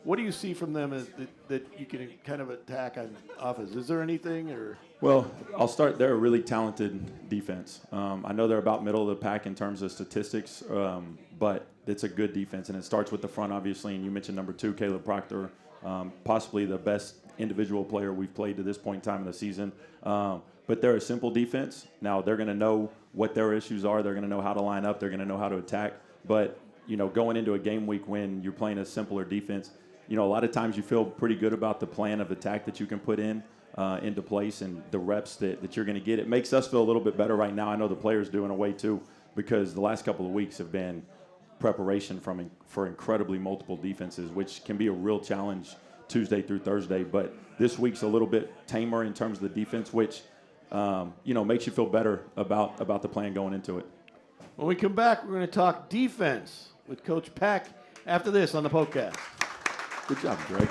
what do you see from them that you can kind of attack on offense? Is there anything? Well, I'll start. They're a really talented defense. I know they're about middle of the pack in terms of statistics, but it's a good defense, and it starts with the front, obviously. And you mentioned number 2, Caleb Proctor, possibly the best individual player we've played to this point in time in the season. But they're a simple defense. Now, they're going to know what their issues are. They're going to know how to line up. They're going to know how to attack. But, going into a game week when you're playing a simpler defense, a lot of times you feel pretty good about the plan of attack that you can put into place and the reps that you're going to get. It makes us feel a little bit better right now. I know the players do in a way, too, because the last couple of weeks have been preparation for incredibly multiple defenses, which can be a real challenge Tuesday through Thursday. But this week's a little bit tamer in terms of the defense, which makes you feel better about the plan going into it. When we come back, we're going to talk defense with Coach Peck after this on the PokeCast. Good job, Greg.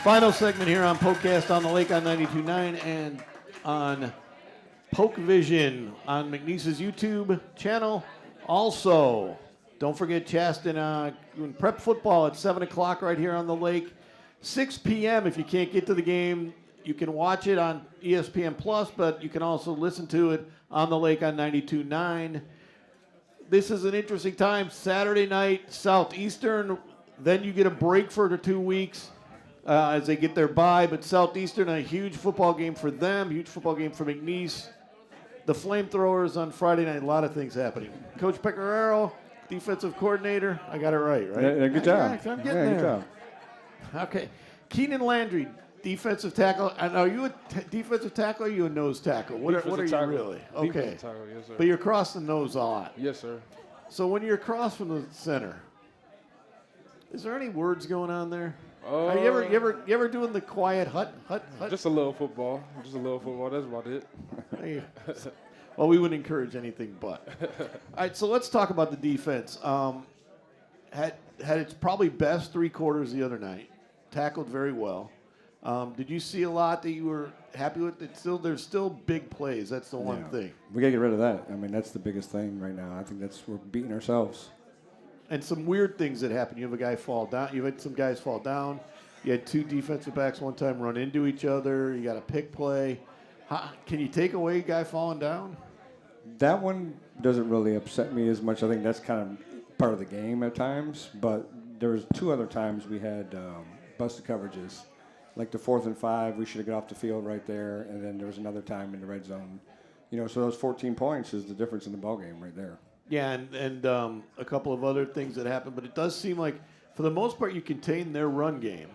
Final segment here on PokeCast on the Lake on 92.9 and on PokeVision on McNeese's YouTube channel. Also, don't forget Chaston doing prep football at 7 o'clock right here on the lake. 6 p.m. if you can't get to the game, you can watch it on ESPN Plus, but you can also listen to it on the lake on 92.9. This is an interesting time. Saturday night, Southeastern. Then you get a break for the 2 weeks as they get their bye. But Southeastern, a huge football game for them, huge football game for McNeese. The Flamethrowers on Friday night, a lot of things happening. Coach Pecoraro, defensive coordinator. I got it right? Yeah, good job. I'm getting there. Good job. Okay. Keenan Landry, defensive tackle. And are you a defensive tackle or are you a nose tackle? What are you tackle. really? Okay. Defensive tackle, yes, sir. But you're across the nose a lot. Yes, sir. So when you're across from the center, is there any words going on there? Are you ever doing the quiet hut? Just a little football. Just a little football. That's about it. Well, we wouldn't encourage anything but. All right, so let's talk about the defense. Had its probably best 3 quarters the other night. Tackled very well. Did you see a lot that you were happy with? There's still big plays. That's the one thing. We got to get rid of that. I mean, that's the biggest thing right now. I think we're beating ourselves. And some weird things that happen. You have a guy fall down. You've had some guys fall down. You had 2 defensive backs one time run into each other. You got a pick play. Can you take away a guy falling down? That one doesn't really upset me as much. I think that's kind of part of the game at times. But there was 2 other times we had busted coverages. Like the 4th and 5, we should have got off the field right there. And then there was another time in the red zone. So those 14 points is the difference in the ballgame right there. Yeah, and a couple of other things that happened. But it does seem like, for the most part, you contained their run game.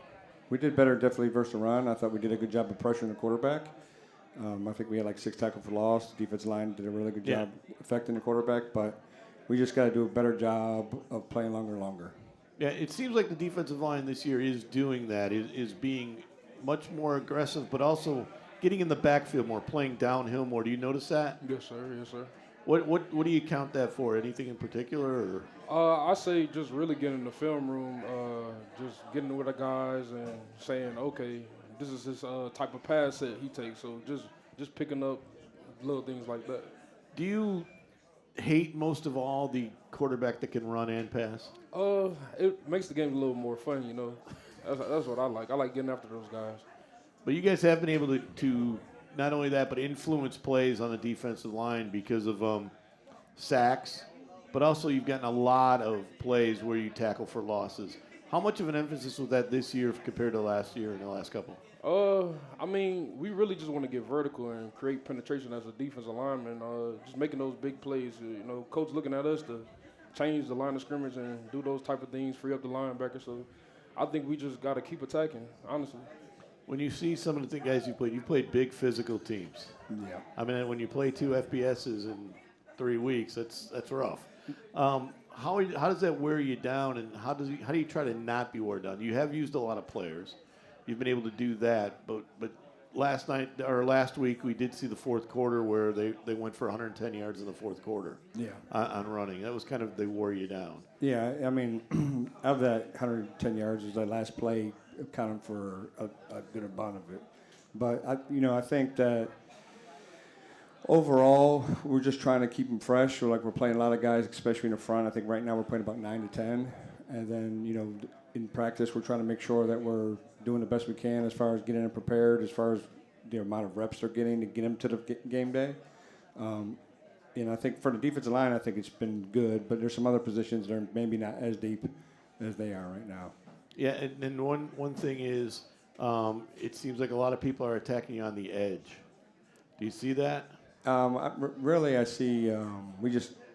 We did better definitely versus the run. I thought we did a good job of pressuring the quarterback. I think we had like 6 tackles for loss. The defensive line did a really good job affecting the quarterback. But we just got to do a better job of playing longer and longer. Yeah, it seems like the defensive line this year is doing that, is being much more aggressive, but also getting in the backfield more, playing downhill more. Do you notice that? Yes, sir. Yes, sir. What do you count that for? Anything in particular? Or? I say just really getting in the film room, just getting with the guys and saying, okay, this is his type of pass that he takes. So just picking up little things like that. Do you hate most of all the quarterback that can run and pass? It makes the game a little more fun, That's what I like. I like getting after those guys. But you guys have been able to not only that, but influence plays on the defensive line because of sacks, but also you've gotten a lot of plays where you tackle for losses. How much of an emphasis was that this year compared to last year and the last couple? I mean, we really just want to get vertical and create penetration as a defensive lineman, just making those big plays. Coach looking at us to change the line of scrimmage and do those type of things, free up the linebacker. So I think we just got to keep attacking, honestly. When you see some of the guys you played big physical teams. Yeah. I mean, when you play 2 FBSs in 3 weeks, that's rough. How does that wear you down, and how do you try to not be worn down? You have used a lot of players. You've been able to do that, but last week we did see the 4th quarter where they went for 110 yards in the 4th quarter. Yeah. On running. That was kind of, they wore you down. Yeah, I mean, of that 110 yards was that last play accounted for a good amount of it. But I think that overall we're just trying to keep them fresh. We're playing a lot of guys, especially in the front. I think right now we're playing about 9 to 10, and then in practice we're trying to make sure that we're doing the best we can as far as getting them prepared, as far as the amount of reps they're getting to get them to the game day. I think for the defensive line, I think it's been good, but there's some other positions that are maybe not as deep as they are right now. Yeah, and one thing is, it seems like a lot of people are attacking you on the edge. Do you see that? I see.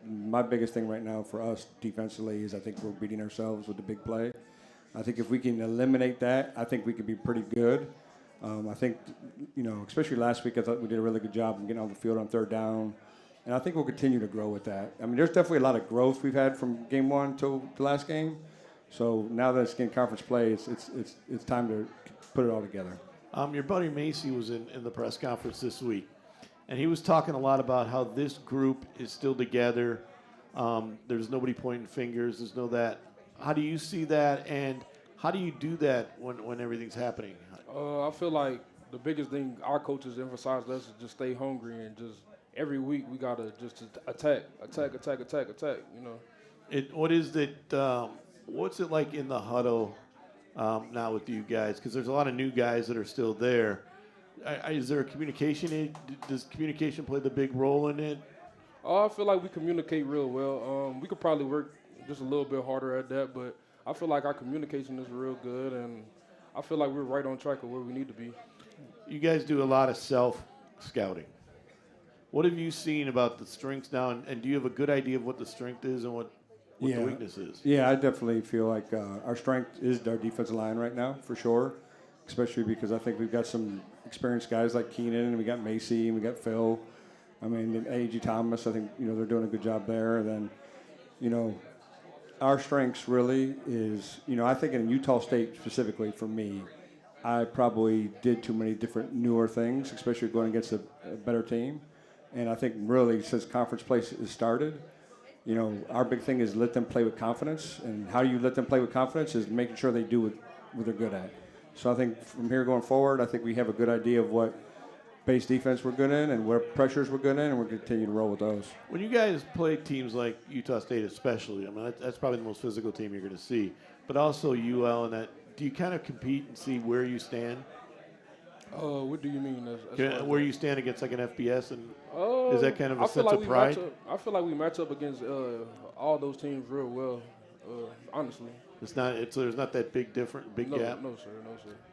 My biggest thing right now for us defensively is I think we're beating ourselves with the big play. I think if we can eliminate that, I think we could be pretty good. I think, especially last week, I thought we did a really good job of getting on the field on 3rd down. And I think we'll continue to grow with that. I mean, there's definitely a lot of growth we've had from game 1 till the last game. So now that it's getting conference play, it's time to put it all together. Your buddy Macy was in the press conference this week, and he was talking a lot about how this group is still together. There's nobody pointing fingers. There's no that. How do you see that, and how do you do that when everything's happening? I feel like the biggest thing our coaches emphasized us is just stay hungry and just every week we gotta just attack. You know. What is it? What's it like in the huddle now with you guys? Because there's a lot of new guys that are still there. Is there a communication? Does communication play the big role in it? I feel like we communicate real well. We could probably work just a little bit harder at that, but I feel like our communication is real good, and I feel like we're right on track of where we need to be. You guys do a lot of self-scouting. What have you seen about the strengths now, and do you have a good idea of what the strength is and what the weakness is? Yeah, I definitely feel like our strength is our defensive line right now, for sure, especially because I think we've got some experienced guys like Keenan, and we got Macy, and we got Phil. I mean, and A.G. Thomas, I think, they're doing a good job there. And then, our strengths really is, I think in Utah State specifically for me, I probably did too many different newer things, especially going against a better team. And I think really since conference play has started, our big thing is let them play with confidence. And how you let them play with confidence is making sure they do what they're good at. So I think from here going forward, I think we have a good idea of what base defense we're good in and where pressures we're good in, and we're going to continue to roll with those. When you guys play teams like Utah State especially, I mean, that's probably the most physical team you're going to see, but also UL and that, do you kind of compete and see where you stand? What do you mean? Where you stand against like an FBS, and is that kind of a sense like of pride? I feel like we match up against all those teams real well, honestly. There's not that big gap? No, sir.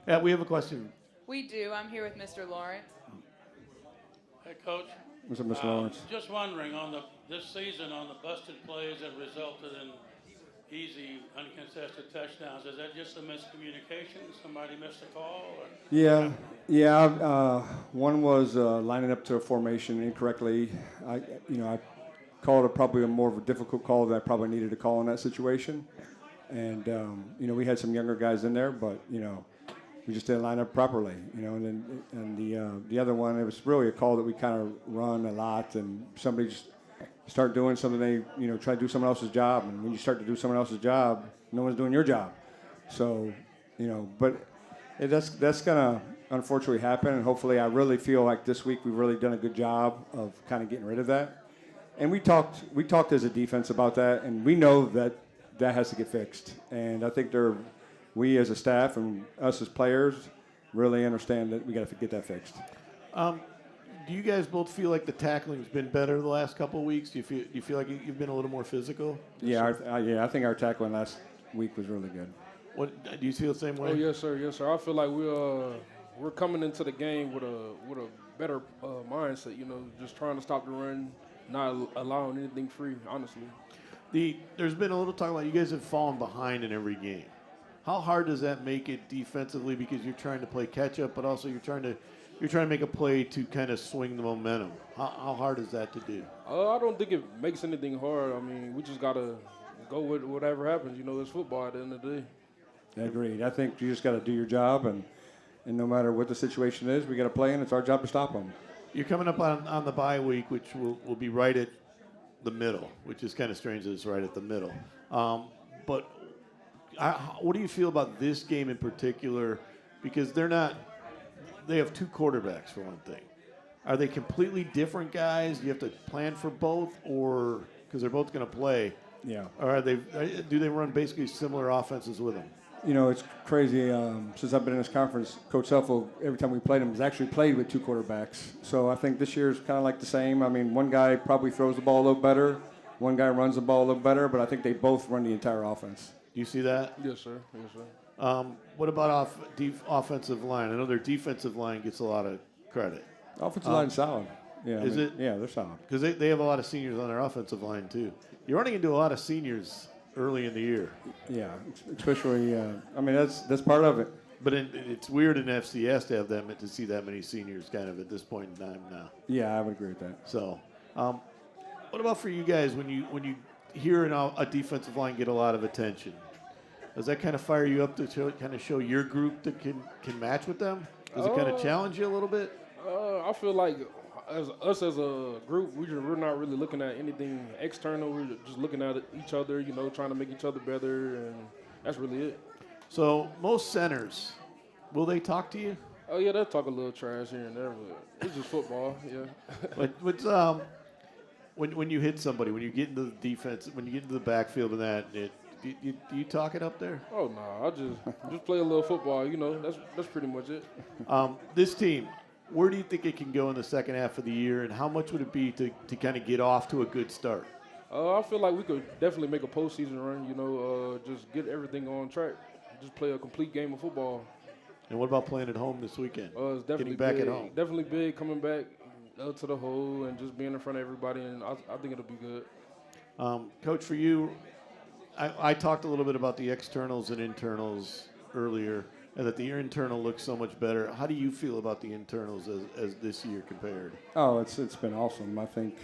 Yeah, we have a question. We do. I'm here with Mr. Lawrence. Hey, Coach. What's up, Mr. Lawrence? Just wondering, this season on the busted plays that resulted in easy, uncontested touchdowns, is that just a miscommunication? Somebody missed a call? Or? Yeah. One was lining up to a formation incorrectly. I called it probably more of a difficult call that I probably needed to call in that situation. And, we had some younger guys in there, but, we just didn't line up properly, And the other one, it was really a call that we kind of run a lot, and somebody just start doing something they, try to do someone else's job, and when you start to do someone else's job, no one's doing your job. So, but that's gonna unfortunately happen, and hopefully, I really feel like this week we've really done a good job of kind of getting rid of that. And we talked as a defense about that, and we know that has to get fixed. And I think we as a staff and us as players really understand that we got to get that fixed. Do you guys both feel like the tackling's been better the last couple of weeks? Do you feel like you've been a little more physical? Yeah, I think our tackling last week was really good. What do you feel the same way? Oh yes, sir. I feel like we're coming into the game with a better mindset. Just trying to stop the run, not allowing anything free. Honestly, there's been a little talk about you guys have fallen behind in every game. How hard does that make it defensively, because you're trying to play catch up, but also you're trying to make a play to kind of swing the momentum? How hard is that to do? I don't think it makes anything hard. I mean, we just gotta go with whatever happens. It's football at the end of the day. Agreed. I think you just got to do your job, and no matter what the situation is, we got to play, and it's our job to stop them. You're coming up on the bye week, which will be right at the middle, which is kind of strange that it's right at the middle. But what do you feel about this game in particular? Because they have two quarterbacks for one thing. Are they completely different guys? Do you have to plan for both, or because they're both going to play? Yeah. Or do they run basically similar offenses with them? It's crazy. Since I've been in this conference, Coach Selfo, every time we played him, has actually played with two quarterbacks. So I think this year's kind of like the same. I mean, one guy probably throws the ball a little better. One guy runs the ball a little better, but I think they both run the entire offense. Do you see that? Yes, sir. Yes, sir. What about offensive line? I know their defensive line gets a lot of credit. Offensive line's solid. Yeah, is it? Yeah, they're solid. Because they have a lot of seniors on their offensive line, too. You're running into a lot of seniors early in the year. Yeah, especially, that's part of it. But it's weird in FCS to see that many seniors kind of at this point in time now. Yeah, I would agree with that. So, what about for you guys when you hear a defensive line get a lot of attention? Does that kind of fire you up to show your group that can match with them? Does it kind of challenge you a little bit? I feel like as a group, we're not really looking at anything external. We're just looking at each other, trying to make each other better, and that's really it. So most centers, will they talk to you? Oh yeah, they'll talk a little trash here and there, but it's just football. Yeah. What's when you hit somebody, when you get into the defense, when you get into the backfield and that, do you talk it up there? Oh no, I just play a little football. You know, that's pretty much it. This team, where do you think it can go in the second half of the year, and how much would it be to kind of get off to a good start? I feel like we could definitely make a postseason run. You know, just get everything on track. Just play a complete game of football. And what about playing at home this weekend? It's definitely getting back big. at home. Definitely big coming back to the hole and just being in front of everybody, and I think it'll be good. Coach, for you, I talked a little bit about the externals and internals earlier, and that the internal looks so much better. How do you feel about the internals as this year compared? Oh, it's been awesome. I think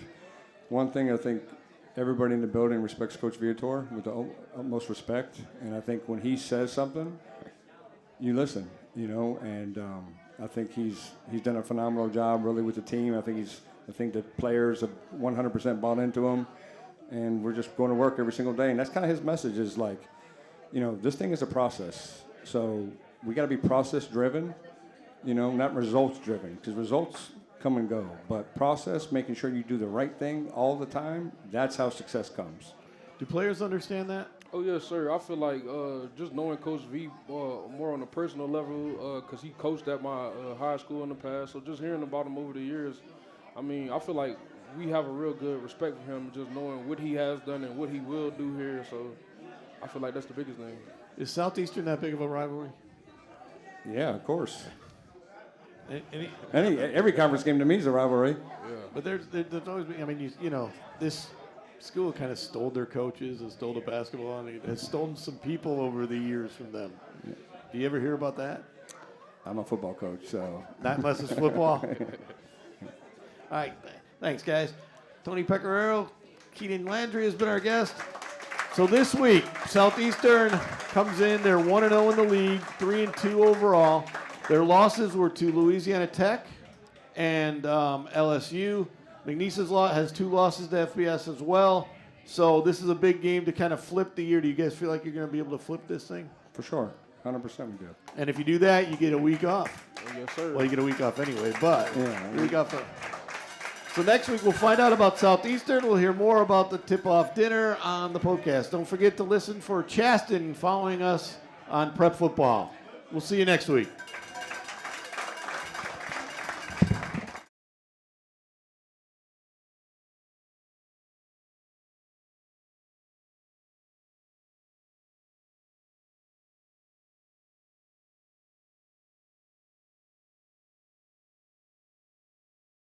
everybody in the building respects Coach Viator with the utmost respect, and I think when he says something, you listen, you know, and I think he's done a phenomenal job really with the team. I think the players have 100% bought into him, and we're just going to work every single day. And that's kind of his message is like, you know, this thing is a process. So we got to be process driven, you know, not results driven, because results come and go. But process, making sure you do the right thing all the time, that's how success comes. Do players understand that? Oh, yes, sir. I feel like just knowing Coach V more on a personal level, because he coached at my high school in the past. So just hearing about him over the years, I mean, I feel like we have a real good respect for him, just knowing what he has done and what he will do here. So I feel like that's the biggest thing. Is Southeastern that big of a rivalry? Yeah, of course. Any Every conference game to me is a rivalry. Yeah. But there's always been, I mean, you know, this school kind of stole their coaches and stole the basketball, and it has stolen some people over the years from them. Do you ever hear about that? I'm a football coach, so. Not unless it's football. All right. Thanks, guys. Tony Pecoraro, Keenan Landry has been our guest. So this week, Southeastern comes in. They're 1-0 in the league, 3-2 overall. Their losses were to Louisiana Tech and LSU. McNeese has 2 losses to FBS as well. So this is a big game to kind of flip the year. Do you guys feel like you're going to be able to flip this thing? For sure. 100% we do. And if you do that, you get a week off. Oh, yes, sir. Well, you get a week off anyway, but Yeah. a week off. So next week we'll find out about Southeastern. We'll hear more about the tip-off dinner on the PokeCast. Don't forget to listen for Chaston following us on Prep Football. We'll see you next week.